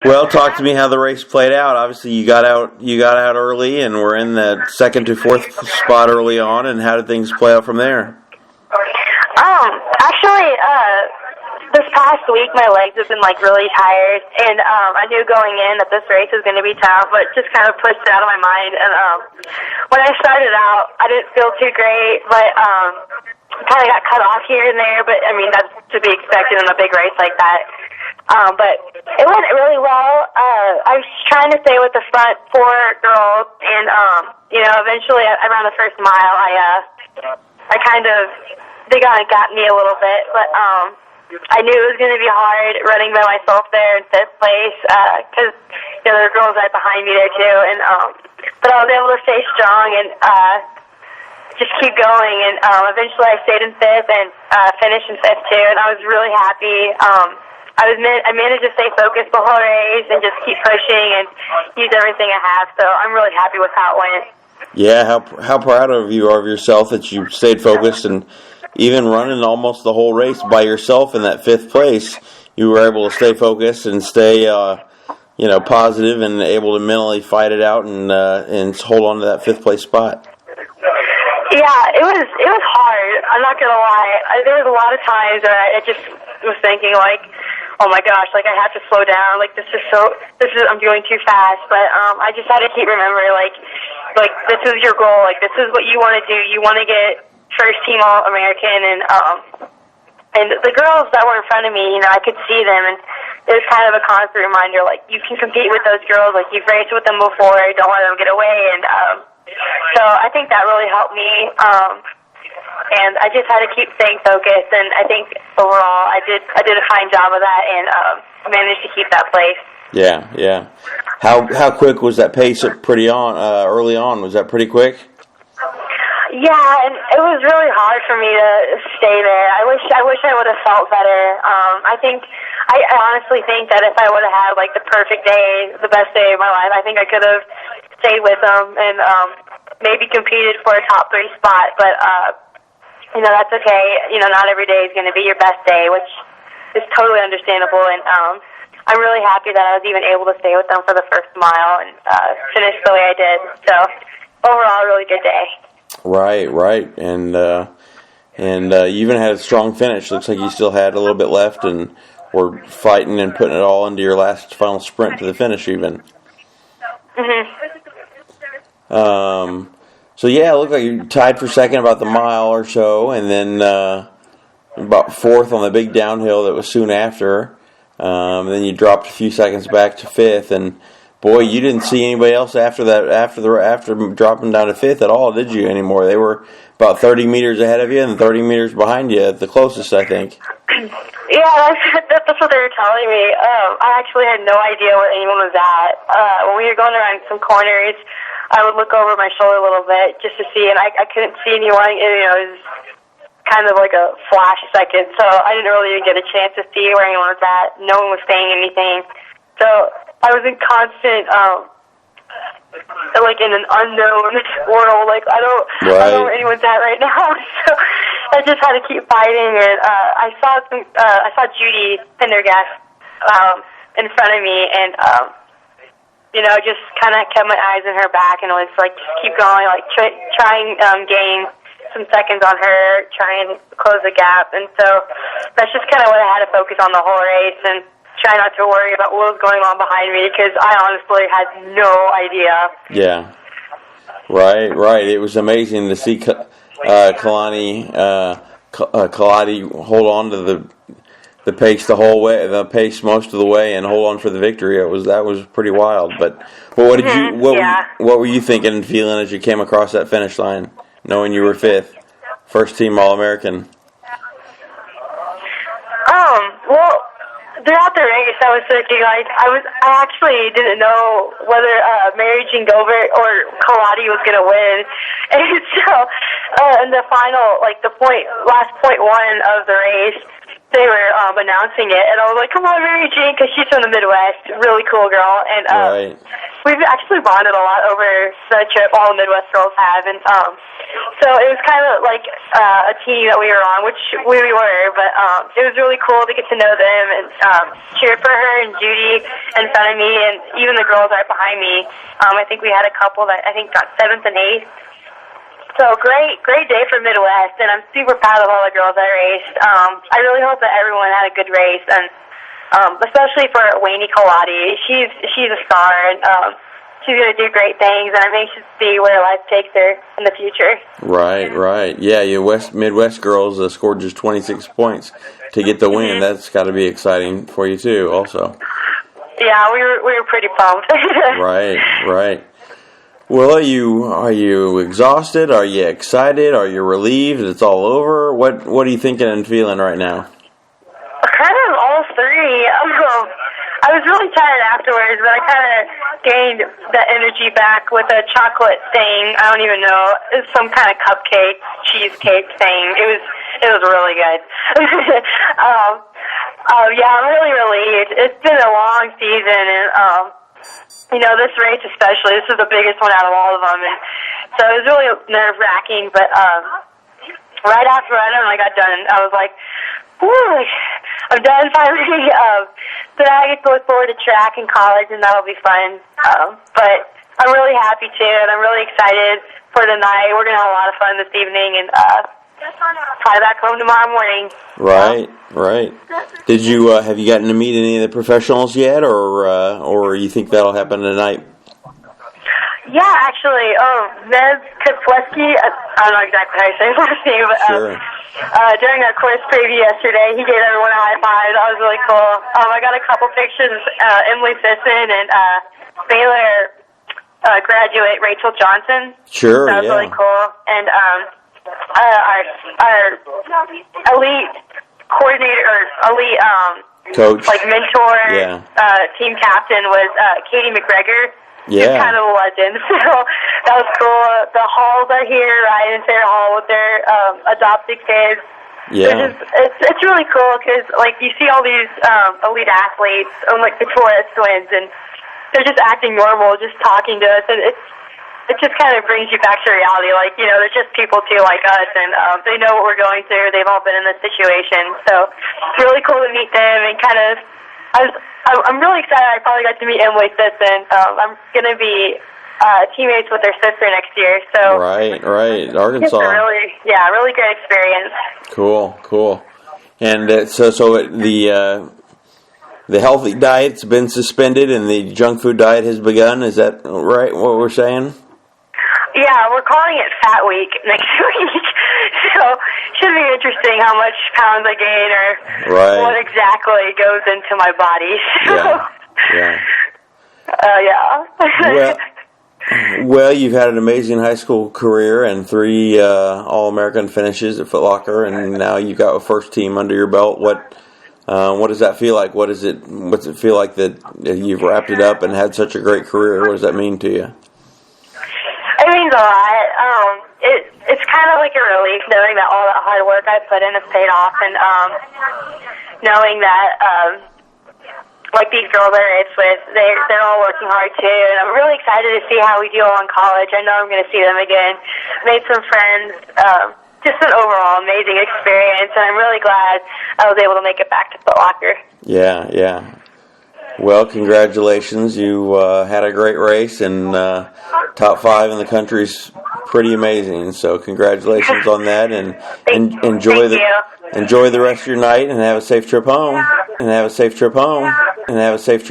Well, talk to me how the race played out. Obviously, you got out early, and we're in the second to fourth spot early on. And how did things play out from there? Actually, this past week my legs have been like really tired, and I knew going in that this race was going to be tough, but just kind of pushed it out of my mind. And when I started out, I didn't feel too great, but kind of got cut off here and there. But I mean, that's to be expected in a big race like that. But it went really well. I was trying to stay with the front four girls, and eventually around the first mile, I kind of they got me a little bit, but I knew it was going to be hard running by myself there in fifth place because there were girls right behind me there too, and but I was able to stay strong and just keep going, and eventually I stayed in fifth and finished in fifth too, and I was really happy. I managed to stay focused the whole race and just keep pushing and use everything I have. So I'm really happy with how it went. Yeah, how proud of you are of yourself that you stayed focused and even running almost the whole race by yourself in that fifth place, you were able to stay focused and stay positive and able to mentally fight it out and hold on to that fifth place spot. Yeah, it was hard. I'm not gonna lie. There was a lot of times where I just was thinking like, oh my gosh, like I have to slow down. Like I'm going too fast. But I just had to keep remembering like this is your goal. Like this is what you want to do. You want to get first team All American, and the girls that were in front of me, I could see them, and it was kind of a constant reminder. Like you can compete with those girls. Like you've raced with them before. Don't let them get away. And so I think that really helped me. And I just had to keep staying focused, and I think overall I did a fine job of that, and managed to keep that place. Yeah. How quick was that pace early on? Was that pretty quick? Yeah, and it was really hard for me to stay there. I wish I would have felt better. I honestly think that if I would have had like the perfect day, the best day of my life, I think I could have stayed with them and maybe competed for a top 3 spot, but that's okay. Not every day is going to be your best day, which is totally understandable. And I'm really happy that I was even able to stay with them for the first mile and finish the way I did. So overall, a really good day. Right. And you even had a strong finish. Looks like you still had a little bit left and were fighting and putting it all into your last final sprint to the finish even. So yeah, it looked like you tied for second about the mile or so, and then about fourth on the big downhill that was soon after. Then you dropped a few seconds back to fifth, and boy, you didn't see anybody else after that. After dropping down to fifth at all, did you anymore? They were about 30 meters ahead of you and 30 meters behind you at the closest, I think. Yeah, that's what they were telling me. I actually had no idea where anyone was at. When we were going around some corners, I would look over my shoulder a little bit just to see, and I couldn't see anyone. It was kind of like a flash second, so I didn't really even get a chance to see where anyone was at. No one was saying anything. So I was in constant, like in an unknown world. Like I don't know where anyone's at right now. So I just had to keep fighting. And I saw Judy Pendergast in front of me, and just kind of kept my eyes in her back and was like, just keep going, like try and gain some seconds on her, try and close the gap. And so that's just kind of what I had to focus on the whole race and try not to worry about what was going on behind me because I honestly had no idea. Yeah. Right. It was amazing to see Kalani hold on to the pace the whole way, the pace most of the way, and hold on for the victory. That was pretty wild. But what were you thinking and feeling as you came across that finish line, knowing you were fifth, first team All-American? Well, throughout the race, I was thinking I actually didn't know whether Mary Jean Gilbert or Kalani was going to win, and so in the final, like the last point one of the race. they were announcing it, and I was like, "Come on, Mary Jane," because she's from the Midwest, really cool girl, and Right. we've actually bonded a lot over the trip. All the Midwest girls have, and so it was kind of like a team that we were on, which we were, but it was really cool to get to know them and cheer for her and Judy in front of me, and even the girls right behind me. I think we had a couple that I think got 7th and 8th. So great day for Midwest, and I'm super proud of all the girls I raced. I really hope that everyone had a good race, and especially for Wayne Colati. She's a star, and she's going to do great things, and I'm anxious to see where life takes her in the future. Right. Yeah, your Midwest girls scored just 26 points to get the win. That's got to be exciting for you too, also. Yeah, we were pretty pumped. Right. Well, are you exhausted? Are you excited? Are you relieved it's all over? What are you thinking and feeling right now? Kind of all three. I was really tired afterwards, but I kind of gained the energy back with a chocolate thing. I don't even know. It was some kind of cupcake, cheesecake thing. It was really good. Yeah, I'm really relieved. It's been a long season, and this race especially, this is the biggest one out of all of them, and so it was really nerve-wracking, but right after I got done, I was like, whew, I'm done finally. So now I get to look forward to track in college, and that'll be fun. But I'm really happy, too, and I'm really excited for tonight. We're going to have a lot of fun this evening, and fly back home tomorrow morning. Right. Did you have you gotten to meet any of the professionals yet, or you think that'll happen tonight? Yeah, actually, Ned Kapleski, I don't know exactly how you say his last name, but Sure. During our course preview yesterday, he gave everyone a high five. That was really cool. I got a couple pictures, Emily Sisson and Baylor graduate Rachel Johnson. Sure, that was yeah. really cool. And our elite coordinator, or elite Coach, like mentor, Yeah. Team captain was Katie McGregor. Yeah. She's kind of a legend. So that was cool. The Halls are here, right, in Fair Hall with their adopted kids. Yeah. It's really cool because, like, you see all these elite athletes, like the Torres twins, and they're just acting normal, just talking to us, and it just kind of brings you back to reality. Like, they're just people too, like us, and they know what we're going through. They've all been in this situation, so it's really cool to meet them and kind of. I'm really excited. I probably got to meet Emily Sisson. I'm going to be teammates with her sister next year. So Right. Arkansas. It's a really great experience. Cool. And so the healthy diet's been suspended and the junk food diet has begun. Is that right? What we're saying? Yeah, we're calling it Fat Week next week. So should be interesting how much pounds I gain or what exactly goes into my body. Yeah. Well, you've had an amazing high school career and 3 All-American finishes at Foot Locker, and now you've got a first team under your belt. What does that feel like? What's it feel like that you've wrapped it up and had such a great career? What does that mean to you? It means a lot. It's kind of like a relief knowing that all that hard work I put in has paid off, and knowing that like these girls I race with, they're all working hard too, and I'm really excited to see how we do in college. I know I'm going to see them again. Made some friends. Just an overall amazing experience, and I'm really glad I was able to make it back to Foot Locker. Yeah. Well, congratulations. You had a great race, and top 5 in the country's pretty amazing. So congratulations on that, and enjoy the rest of your night, and have a safe trip home.